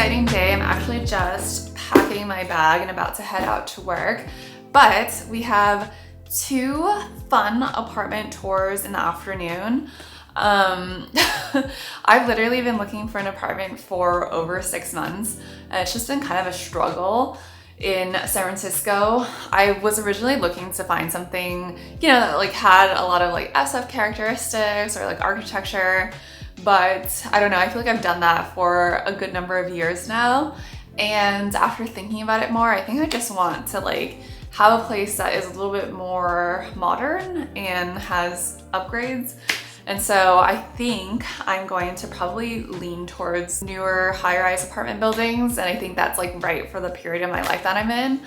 exciting day. I'm actually just packing my bag and about to head out to work, but we have 2 fun apartment tours in the afternoon. I've literally been looking for an apartment for over 6 months, and it's just been kind of a struggle in San Francisco. I was originally looking to find something, you know, that like had a lot of like SF characteristics or like architecture, but I don't know, I feel like I've done that for a good number of years now. And after thinking about it more, I think I just want to like have a place that is a little bit more modern and has upgrades. And so I think I'm going to probably lean towards newer high-rise apartment buildings, and I think that's like right for the period of my life that I'm in.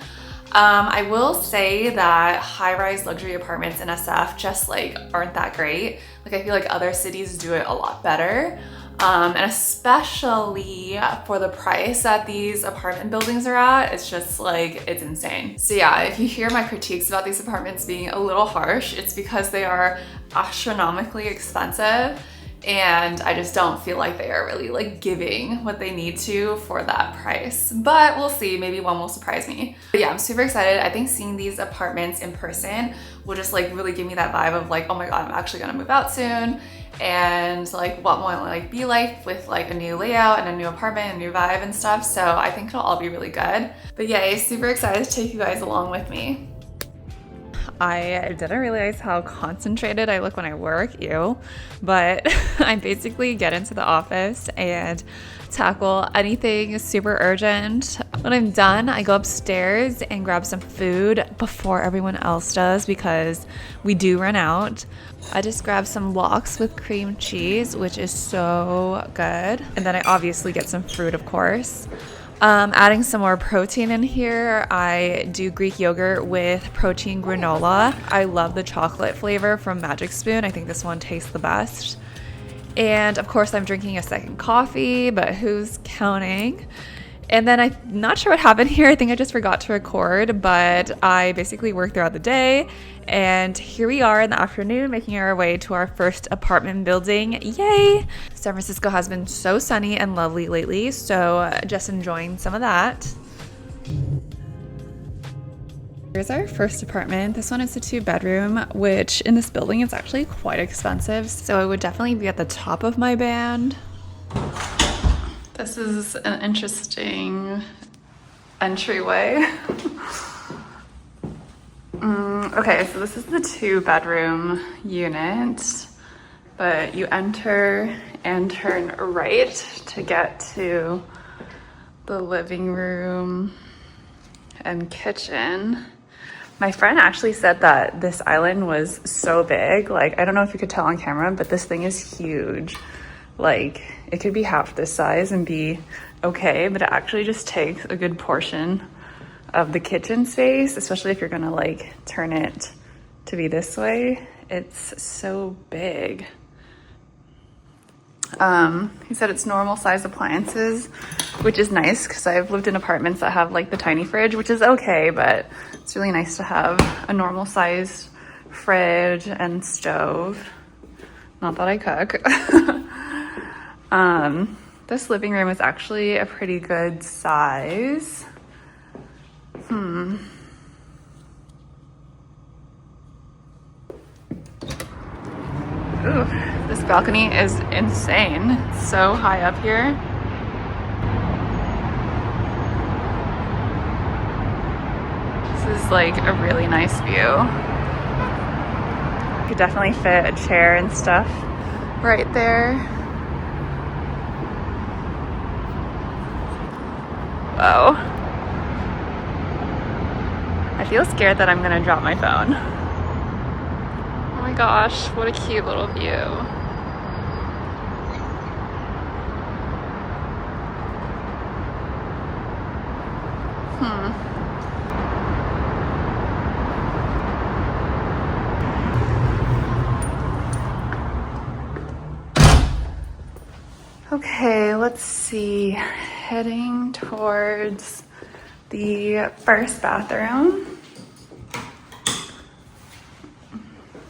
I will say that high-rise luxury apartments in SF just like aren't that great. Like I feel like other cities do it a lot better. And especially for the price that these apartment buildings are at, it's just like, it's insane. So yeah, if you hear my critiques about these apartments being a little harsh, it's because they are astronomically expensive, and I just don't feel like they are really like giving what they need to for that price. But we'll see, maybe one will surprise me. But yeah, I'm super excited. I think seeing these apartments in person will just like really give me that vibe of like, oh my God, I'm actually gonna move out soon. And like what will it like be like with like a new layout and a new apartment and new vibe and stuff. So I think it'll all be really good. But yay, super excited to take you guys along with me. I didn't realize how concentrated I look when I work, ew. But I basically get into the office and tackle anything super urgent. When I'm done, I go upstairs and grab some food before everyone else does because we do run out. I just grab some lox with cream cheese, which is so good. And then I obviously get some fruit, of course. Adding some more protein in here, I do Greek yogurt with protein granola. I love the chocolate flavor from Magic Spoon. I think this one tastes the best. And of course I'm drinking a second coffee, but who's counting? And then I'm not sure what happened here. I think I just forgot to record, but I basically worked throughout the day. And here we are in the afternoon making our way to our first apartment building. Yay! San Francisco has been so sunny and lovely lately, so just enjoying some of that. Here's our first apartment. This one is a 2-bedroom, which in this building is actually quite expensive, so it would definitely be at the top of my band. This is an interesting entryway. Okay, so this is the 2-bedroom unit, but you enter and turn right to get to the living room and kitchen. My friend actually said that this island was so big. Like, I don't know if you could tell on camera, but this thing is huge. Like, it could be half this size and be okay, but it actually just takes a good portion of the kitchen space, especially if you're gonna like turn it to be this way. It's so big. He said it's normal size appliances, which is nice because I've lived in apartments that have like the tiny fridge, which is okay, but it's really nice to have a normal sized fridge and stove. Not that I cook. This living room is actually a pretty good size. Ooh, this balcony is insane. It's so high up here. This is like a really nice view. Could definitely fit a chair and stuff right there. Whoa. I feel scared that I'm gonna drop my phone. Oh my gosh, what a cute little view. Okay, let's see. Heading towards the first bathroom.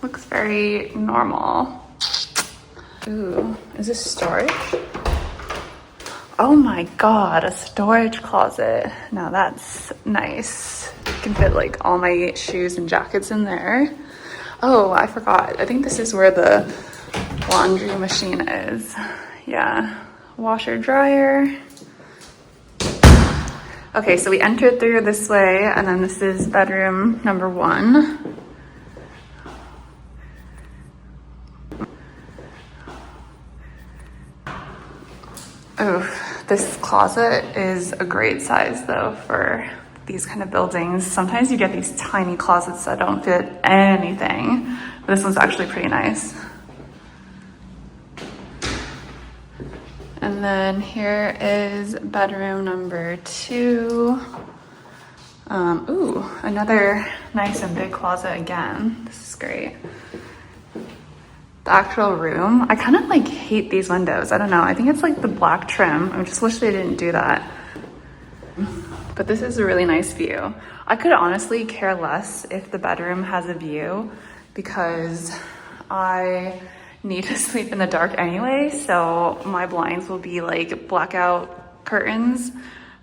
Looks very normal. Ooh, is this storage? Oh my God, a storage closet. Now that's nice. I can fit like all my shoes and jackets in there. Oh, I forgot. I think this is where the laundry machine is. Yeah, washer dryer. Okay, so we entered through this way, and then this is bedroom number 1. Oh, this closet is a great size though for these kind of buildings. Sometimes you get these tiny closets that don't fit anything, but this one's actually pretty nice. And then here is bedroom number 2. Ooh, another nice and big closet again. This is great. The actual room, I kind of like hate these windows. I don't know, I think it's like the black trim. I just wish they didn't do that. But this is a really nice view. I could honestly care less if the bedroom has a view because I need to sleep in the dark anyway, so my blinds will be like blackout curtains.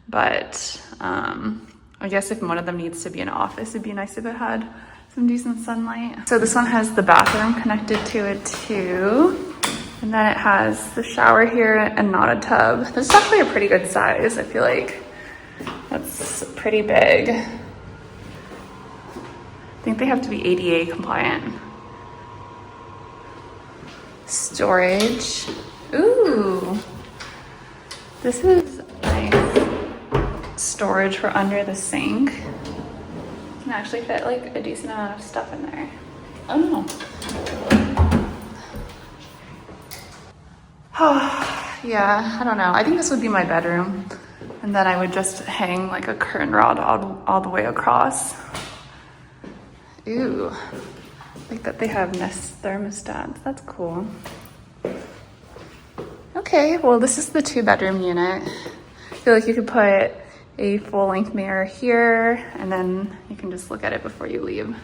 But I guess if one of them needs to be an office, it'd be nice if it had some decent sunlight. So this one has the bathroom connected to it too. And then it has the shower here and not a tub. This is actually a pretty good size. I feel like that's pretty big. I think they have to be ADA compliant. Storage. Ooh, this is nice. Storage for under the sink. Can actually fit like a decent amount of stuff in there. Oh no. Oh, yeah, I don't know. I think this would be my bedroom. And then I would just hang like a curtain rod all the way across. Ooh, like that they have Nest thermostats. That's cool. Okay, well this is the 2-bedroom unit. I feel like you could put a full-length mirror here, and then you can just look at it before you leave.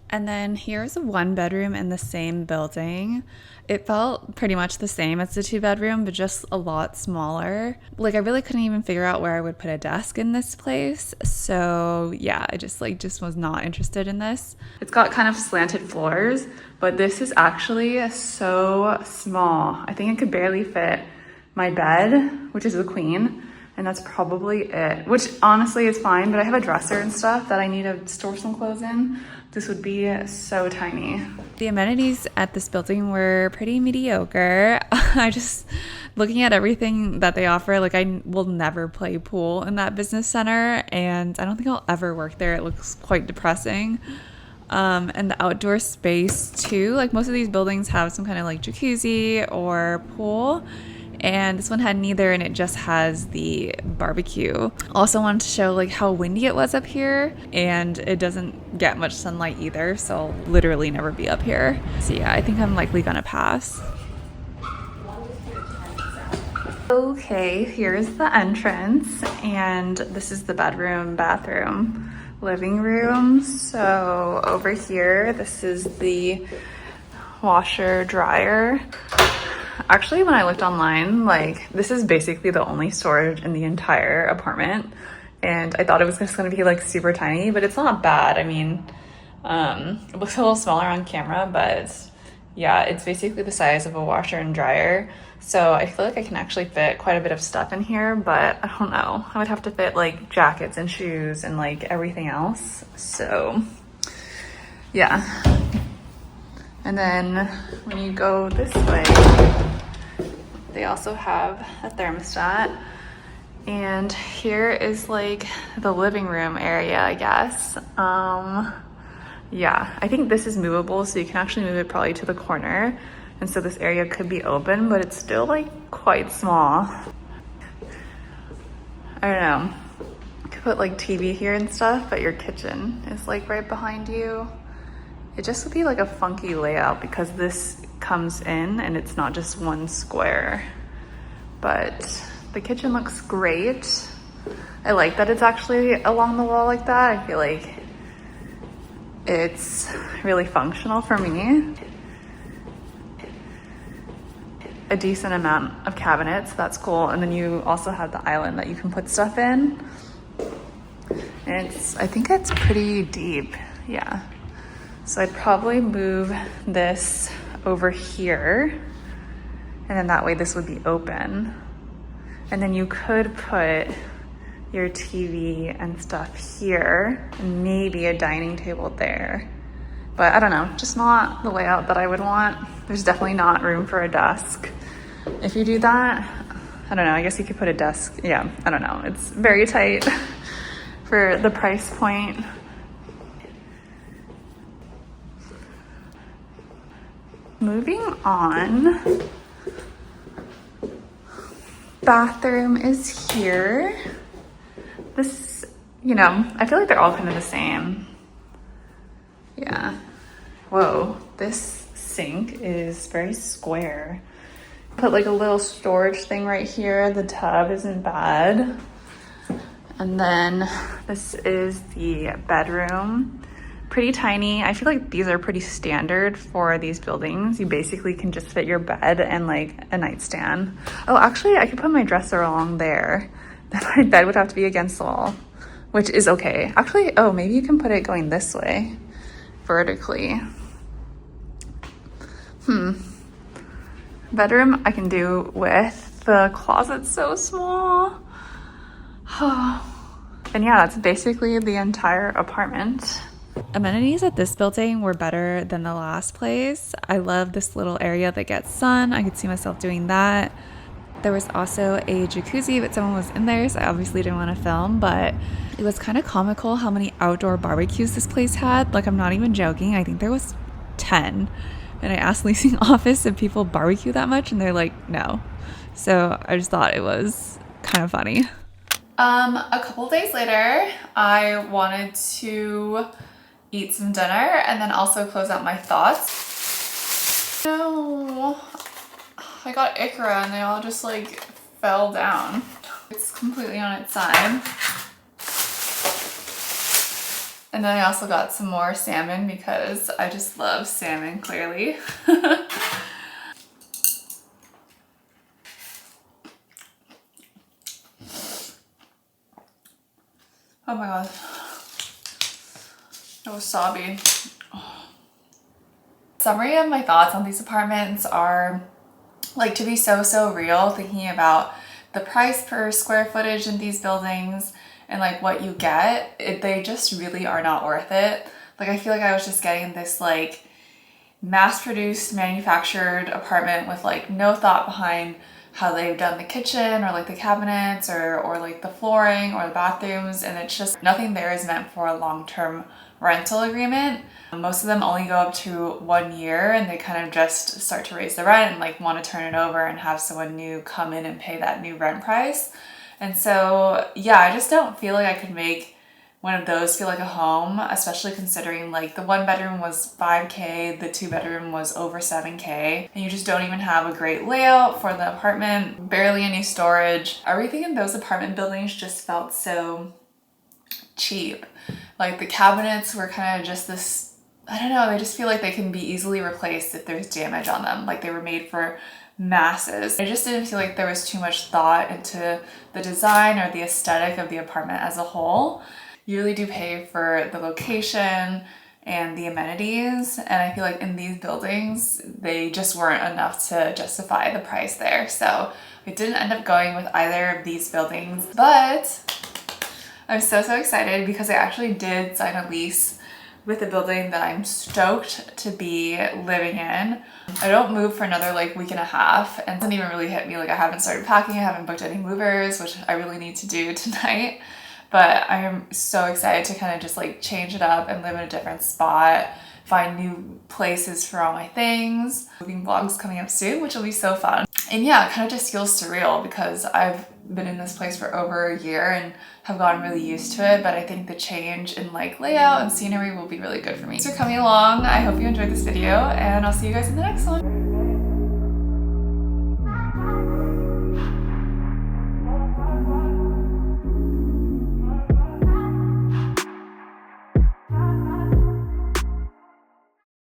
And then here's a 1-bedroom in the same building. It felt pretty much the same as the 2-bedroom, but just a lot smaller. Like I really couldn't even figure out where I would put a desk in this place. So yeah, I just was not interested in this. It's got kind of slanted floors, but this is actually so small. I think it could barely fit my bed, which is a queen. And that's probably it, which honestly is fine, but I have a dresser and stuff that I need to store some clothes in. This would be so tiny. The amenities at this building were pretty mediocre. Looking at everything that they offer, like I will never play pool in that business center, and I don't think I'll ever work there. It looks quite depressing. And the outdoor space too, like most of these buildings have some kind of like jacuzzi or pool. And this one had neither, and it just has the barbecue. Also wanted to show like how windy it was up here, and it doesn't get much sunlight either, so I'll literally never be up here. So yeah, I think I'm likely gonna pass. Okay, here's the entrance, and this is the bedroom, bathroom, living room. So over here, this is the washer dryer. Actually, when I looked online, like this is basically the only storage in the entire apartment, and I thought it was just going to be like super tiny, but it's not bad. I mean, it looks a little smaller on camera, but yeah, it's basically the size of a washer and dryer. So I feel like I can actually fit quite a bit of stuff in here, but I don't know. I would have to fit like jackets and shoes and like everything else. So yeah. And then when you go this way, they also have a thermostat. And here is like the living room area, I guess. Yeah, I think this is movable, so you can actually move it probably to the corner. And so this area could be open, but it's still like quite small. I don't know. You could put like TV here and stuff, but your kitchen is like right behind you. It just would be like a funky layout because this comes in and it's not just one square. But the kitchen looks great. I like that it's actually along the wall like that. I feel like it's really functional for me. a decent amount of cabinets. That's cool. And then you also have the island that you can put stuff in. And I think it's pretty deep. Yeah. So I'd probably move this over here. And then that way this would be open. And then you could put your TV and stuff here, and maybe a dining table there. But I don't know, just not the layout that I would want. There's definitely not room for a desk. If you do that, I don't know, I guess you could put a desk. Yeah, I don't know. It's very tight for the price point. Moving on. Bathroom is here. This, you know, I feel like they're all kind of the same. Yeah. Whoa, this sink is very square. Put like a little storage thing right here. The tub isn't bad. And then this is the bedroom. Pretty tiny. I feel like these are pretty standard for these buildings. You basically can just fit your bed and like a nightstand. Oh, actually I could put my dresser along there. Then my bed would have to be against the wall, which is okay. Actually, oh, maybe you can put it going this way, vertically. Bedroom I can do with. The closet's so small. And yeah, that's basically the entire apartment. Amenities at this building were better than the last place. I love this little area that gets sun. I could see myself doing that. There was also a jacuzzi, but someone was in there, so I obviously didn't want to film, but it was kind of comical how many outdoor barbecues this place had. Like, I'm not even joking. I think there was 10. And I asked leasing office if people barbecue that much, and they're like, no. So I just thought it was kind of funny. A couple days later, I wanted to eat some dinner and then also close out my thoughts. No, I got ikra and they all just like fell down. It's completely on its side. And then I also got some more salmon because I just love salmon, clearly. Oh my god. It was wasabi. Summary of my thoughts on these apartments are like, to be so real, thinking about the price per square footage in these buildings and like what you get, they just really are not worth it. Like, I feel like I was just getting this like mass-produced, manufactured apartment with like no thought behind how they've done the kitchen or like the cabinets or like the flooring or the bathrooms, and it's just nothing there is meant for a long-term rental agreement. Most of them only go up to 1 year, and they kind of just start to raise the rent and like want to turn it over and have someone new come in and pay that new rent price. And so yeah, I just don't feel like I could make one of those feel like a home, especially considering like the 1 bedroom was $5K, the 2 bedroom was over $7K, and you just don't even have a great layout for the apartment, barely any storage. Everything in those apartment buildings just felt so cheap. Like, the cabinets were kind of just this, I don't know, they just feel like they can be easily replaced if there's damage on them. Like, they were made for masses. I just didn't feel like there was too much thought into the design or the aesthetic of the apartment as a whole. You really do pay for the location and the amenities, and I feel like in these buildings they just weren't enough to justify the price there. So we didn't end up going with either of these buildings, but I'm so excited because I actually did sign a lease with a building that I'm stoked to be living in. I don't move for another like week and a half, and it doesn't even really hit me. Like, I haven't started packing, I haven't booked any movers, which I really need to do tonight. But I am so excited to kind of just like change it up and live in a different spot, find new places for all my things. Moving vlogs coming up soon, which will be so fun. And yeah, it kind of just feels surreal because I've been in this place for over a year and have gotten really used to it, but I think the change in like layout and scenery will be really good for me. Thanks for coming along. I hope you enjoyed this video, and I'll see you guys in the next one.